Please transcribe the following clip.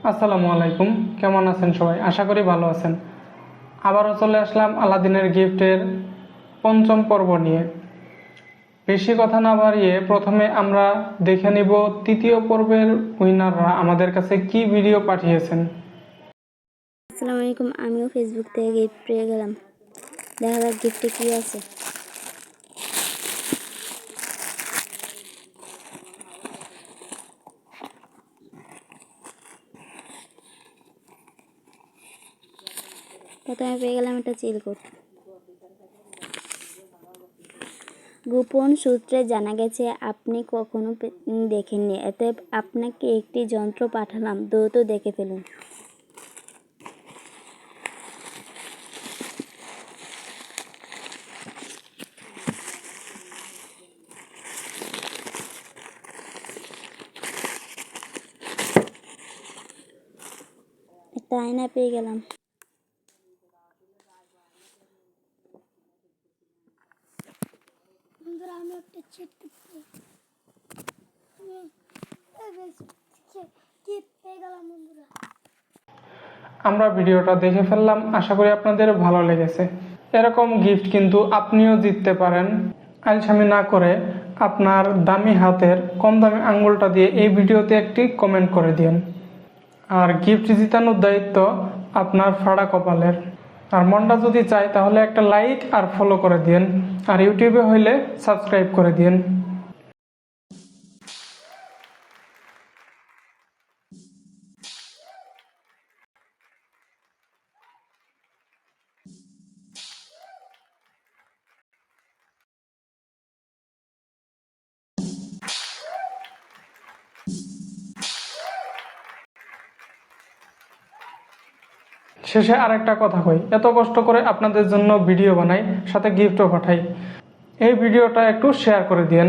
আসসালামু আলাইকুম, কেমন আছেন সবাই? আশা করি ভালো আছেন। আবারও চলে আসলাম আলাদিনের গিফটের পঞ্চম পর্ব নিয়ে। বেশি কথা না বাড়িয়ে প্রথমে আমরা দেখে নিব তৃতীয় পর্বের উইনাররা আমাদের কাছে কি ভিডিও পাঠিয়েছেন। আসসালামু আলাইকুম। আমিও ফেসবুক থেকে গিফট পেয়ে গেলাম। দেখা যাক গিফটে কি আছে। প্রথমে পেয়ে গেলাম একটা চিলকোট। গোপন সূত্রে জানা গেছে আপনি কখনো দেখেননি, এতে আপনাকে একটি যন্ত্র পাঠালাম, দ্রুত দেখে ফেলুন। একটা আয়না পেয়ে গেলাম। আমি একটা আমরা ভিডিওটা দেখে ফেললাম, আশা করি আপনাদের ভালো লেগেছে। এরকম গিফট কিন্তু আপনিও জিততে পারেন। আলসামি না করে আপনার দামি হাতের কম দামি আঙ্গুলটা দিয়ে এই ভিডিওতে একটি কমেন্ট করে দিন। আর গিফট জিতানোর দায়িত্ব আপনার ফাড়া কপালের। আর মনটা যদি চায় তাহলে একটা লাইক আর ফলো করে দিন। আর ইউটিউবে হইলে সাবস্ক্রাইব করে দিন। শেষে আরেকটা কথা কই, এত কষ্ট করে আপনাদের জন্য ভিডিও বানাই, সাথে গিফটও পাঠাই। এই ভিডিওটা একটু শেয়ার করে দিন।